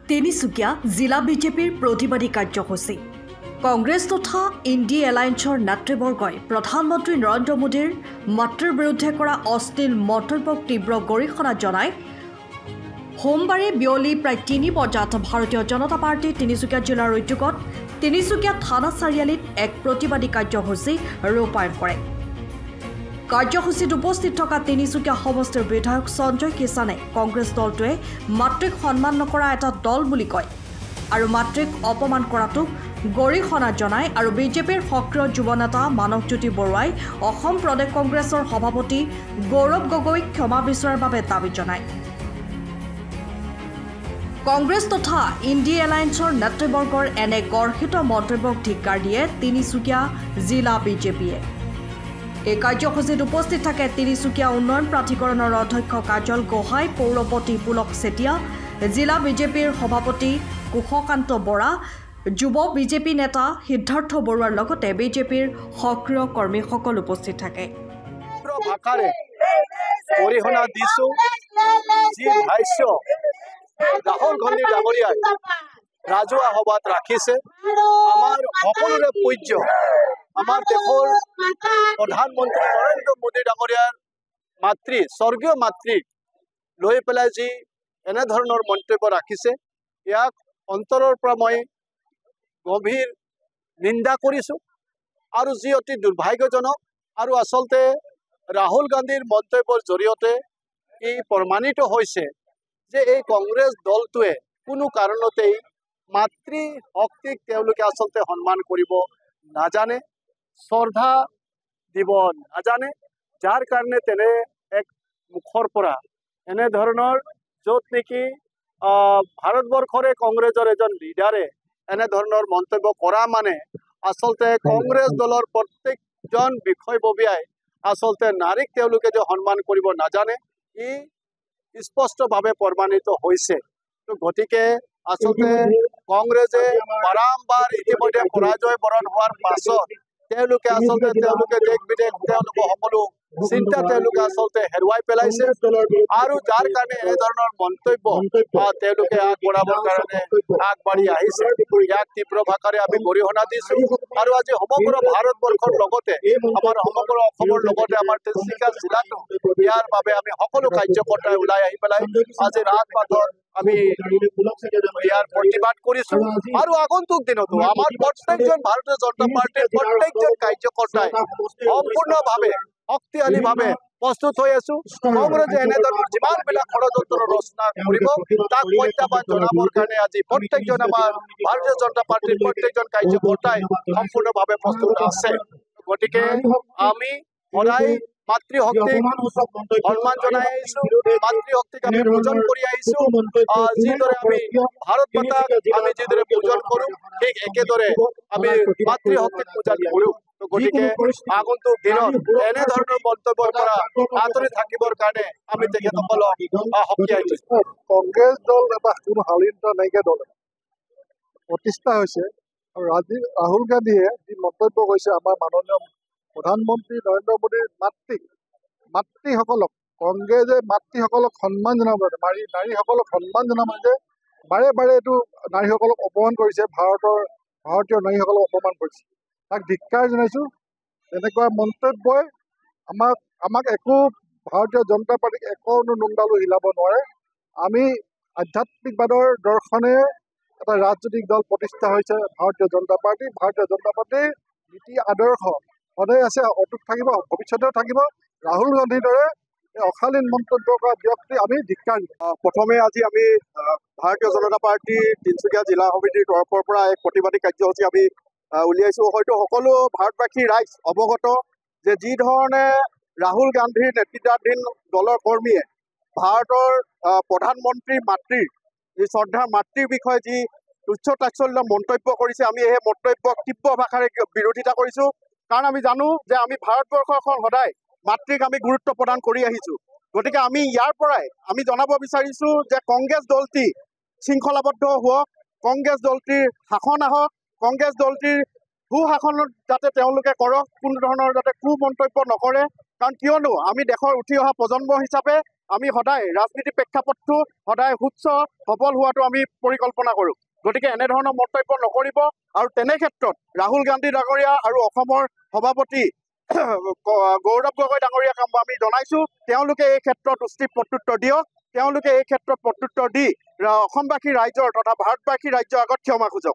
তিনিচুকীয়া জিলা বিজেপিৰ প্ৰতিবাদী কাৰ্যসূচী কংগ্ৰেছ তথা ইণ্ডি এলায়েন্সৰ নেতৃবৰ্গই প্ৰধানমন্ত্ৰী নৰেন্দ্ৰ মোদীৰ মাতৃৰ বিৰুদ্ধে কৰা অশ্লীল মন্তব্যক তীব্ৰ গৰিহণা জনাই সোমবাৰে বিয়লি প্ৰায় ৩ বজাত ভাৰতীয় জনতা পাৰ্টি তিনিচুকীয়া জিলাৰ উদ্যোগত তিনিচুকীয়া থানা চাৰিআলিত এক প্ৰতিবাদী কাৰ্যসূচী ৰূপায়ণ কৰে। কাৰ্যসূচীত উপস্থিত থকা তিনিচুকীয়া সমষ্টিৰ বিধায়ক সঞ্জয় কিষাণে কংগ্ৰেছ দলটোৱে মাতৃক সন্মান নকৰা এটা দল বুলি কয় আৰু মাতৃক অপমান কৰাটোক গৰিহণা জনায় আৰু বিজেপিৰ সক্ৰিয় যুৱ নেতা মানৱজ্যোতি বৰুৱাই অসম প্ৰদেশ কংগ্ৰেছৰ সভাপতি গৌৰৱ গগৈক ক্ষমা বিচৰাৰ বাবে দাবী জনায়। কংগ্ৰেছ তথা ইণ্ডি এলায়েন্সৰ নেতৃবৰ্গৰ এনে গৰ্হিত মন্তব্যক ধিক্কাৰ দিয়ে তিনিচুকীয়া জিলা বিজেপিয়ে। এই কাৰ্যসূচীত উপস্থিত থাকে তিনিচুকীয়া উন্নয়ন প্ৰাধিকৰণৰ অধ্যক্ষ কাজল গোহাঁই, পৌৰপতি পুলক চেতিয়া, জিলা বিজেপিৰ সভাপতি কুশকান্ত বৰা, যুৱ বিজেপি নেতা সিদ্ধাৰ্থ বৰুৱাৰ লগতে বিজেপিৰ সক্ৰিয় কৰ্মীসকল উপস্থিত থাকে। ৰাহুল গান্ধী ডাঙৰীয়াই ৰাজহুৱা সভাত ৰাখিছে আমাৰ সকলোৰে পূজ্য আমাৰ দেশৰ প্ৰধানমন্ত্ৰী নৰেন্দ্ৰ মোদী ডাঙৰীয়াৰ মাতৃ স্বৰ্গীয় মাতৃক লৈ পেলাই যি এনেধৰণৰ মন্তব্য ৰাখিছে ইয়াক অন্তৰৰ পৰা মই গভীৰ নিন্দা কৰিছোঁ আৰু যি অতি দুৰ্ভাগ্যজনক আৰু আচলতে ৰাহুল গান্ধীৰ মন্তব্যৰ জৰিয়তে ই প্ৰমাণিত হৈছে যে এই কংগ্ৰেছ দলটোৱে কোনো কাৰণতেই মাতৃ শক্তিক তেওঁলোকে আচলতে সন্মান কৰিব নাজানে, শ্ৰদ্ধা দিব নাজানে, যাৰ কাৰণে তেনে এক মুখৰ পৰা এনেধৰণৰ য'ত নেকি ভাৰতবৰ্ষৰে কংগ্ৰেছৰ এজন লিডাৰে এনেধৰণৰ মন্তব্য কৰা মানে আচলতে কংগ্ৰেছ দলৰ প্ৰত্যেকজন বিষয়ববীয়াই আচলতে নাৰীক তেওঁলোকে যে সন্মান কৰিব নাজানে ই স্পষ্টভাৱে প্ৰমাণিত হৈছে। গতিকে আচলতে কংগ্ৰেছে বাৰম্বাৰ ইতিমধ্যে পৰাজয় বৰণ হোৱাৰ পাছত তেওঁলোকে দেশ বিদেশ তেওঁলোকৰ সকলো চিন্তা তেওঁলোকে আচলতে হেৰুৱাই পেলাইছে আৰু যাৰ কাৰণে এনেধৰণৰ মন্তব্য তেওঁলোকে আগবঢ়াবৰ কাৰণে আগবাঢ়ি আহিছে। ইয়াক তীব্ৰ ভাষাৰে আমি গৰিহণা দিছোঁ আৰু আজি সমগ্ৰ ভাৰতবৰ্ষৰ লগতে আমাৰ সমগ্ৰ অসমৰ লগতে আমাৰ তিনিচুকীয়া জিলাতো ইয়াৰ বাবে আমি সকলো কাৰ্যকৰ্তাই ওলাই আহি পেলাই আজি ৰাজপথত আমি ইয়াৰ প্ৰতিবাদ কৰিছোঁ আৰু আগন্তুক দিনতো আমাৰ প্ৰত্যেকজন ভাৰতীয় জনতা পাৰ্টিৰ প্ৰত্যেকজন কাৰ্যকৰ্তাই সম্পূৰ্ণভাৱে শক্তিশালীভাৱে প্ৰস্তুত হৈ আছো। কংগ্ৰেছে এনেধৰণৰ যিমানবিলাক ষড়যন্ত্ৰ ৰচনা কৰিব তাক প্ৰত্যাহ্বান জনাবৰ কাৰণে আজি প্ৰত্যেকজন আমাৰ ভাৰতীয় জনতা পাৰ্টিৰ প্ৰত্যেকজন কাৰ্যকৰ্তাই সম্পূৰ্ণভাৱে প্ৰস্তুত আছে। গতিকে আমি সদায় মাতৃশক্তিক সন্মান জনাই আহিছোঁ, মাতৃশক্তিক আমি পূজন কৰি আহিছোঁ। যিদৰে আমি ভাৰত মাতাক আমি যিদৰে পূজন কৰোঁ ঠিক একেদৰে আমি মাতৃশক্তিক পূজন কৰোঁ। গতিকে আগন্তুক দিনত এনেধৰণৰ মন্তব্যৰ পৰা আঁতৰি থাকিবৰ কাৰণে আমি তেখেতসকলক সকীয়াই দিছোঁ। কংগ্ৰেছ দল এটা কোনো শালীনতা নাইকিয়া দল প্ৰতিষ্ঠা হৈছে আৰু ৰাহুল গান্ধীয়ে যি মন্তব্য কৰিছে আমাৰ মাননীয় প্ৰধানমন্ত্ৰী নৰেন্দ্ৰ মোদীৰ মাতৃসকলক কংগ্ৰেছে মাতৃসকলক সন্মান জনাব নাৰীসকলক সন্মান জনাব যে বাৰে বাৰে এইটো নাৰীসকলক অপমান কৰিছে, ভাৰতীয় নাৰীসকলক অপমান কৰিছে, তাক ধিক্কাৰ জনাইছোঁ। তেনেকুৱা মন্তব্যই আমাক একো ভাৰতীয় জনতা পাৰ্টিক একো নোংডালো হিলাব নোৱাৰে। আমি আধ্যাত্মিকবাদৰ দৰ্শনে এটা ৰাজনৈতিক দল প্ৰতিষ্ঠা হৈছে ভাৰতীয় জনতা পাৰ্টি। ভাৰতীয় জনতা পাৰ্টিৰ নীতি আদৰ্শ সদায় আছে, অটুট থাকিব, ভৱিষ্যতেও থাকিব। ৰাহুল গান্ধীৰ দৰে অশালীন মন্তব্য কৰা ব্যক্তি আমি ধিক্কাৰ দিওঁ। প্ৰথমে আজি আমি ভাৰতীয় জনতা পাৰ্টি তিনিচুকীয়া জিলা সমিতিৰ তৰফৰ পৰা এক প্ৰতিবাদী কাৰ্যসূচী আমি উলিয়াইছোঁ। হয়তো সকলো ভাৰতবাসী ৰাইজ অৱগত যে যি ধৰণে ৰাহুল গান্ধীৰ নেতৃত্বাধীন দলৰ কৰ্মীয়ে ভাৰতৰ প্ৰধানমন্ত্ৰী মাতৃৰ যি শ্ৰদ্ধাৰ মাতৃৰ বিষয়ে যি তুচ্ছ তাচ্ছল্য মন্তব্য কৰিছে আমি সেই মন্তব্যক তীব্ৰ ভাষাৰে বিৰোধিতা কৰিছোঁ। কাৰণ আমি জানো যে আমি ভাৰতবৰ্ষখন সদায় মাতৃক আমি গুৰুত্ব প্ৰদান কৰি আহিছোঁ। গতিকে আমি ইয়াৰ পৰাই আমি জনাব বিচাৰিছোঁ যে কংগ্ৰেছ দলটি শৃংখলাবদ্ধ হওক, কংগ্ৰেছ দলটিৰ শাসন আহক, কংগ্ৰেছ দলটিৰ সুশাসন যাতে তেওঁলোকে কৰক, কোনো ধৰণৰ যাতে কু মন্তব্য নকৰে। কাৰণ কিয়নো আমি দেশৰ উঠি অহা প্ৰজন্ম হিচাপে আমি সদায় ৰাজনীতি প্ৰেক্ষাপটটো সদায় সুস্থ সবল হোৱাটো আমি পৰিকল্পনা কৰোঁ গতিকে এনেধৰণৰ মন্তব্য নকৰিব আৰু তেনে ক্ষেত্ৰত ৰাহুল গান্ধী ডাঙৰীয়া আৰু অসমৰ সভাপতি গৌৰৱ গগৈ ডাঙৰীয়াক আমি জনাইছোঁ তেওঁলোকে এই ক্ষেত্ৰত উচিত প্ৰত্যুত্তৰ দিয়ক তেওঁলোকে এই ক্ষেত্ৰত প্ৰত্যুত্তৰ দি অসমবাসী ৰাইজৰ তথা ভাৰতবাসী ৰাইজৰ আগত ক্ষমা খোজক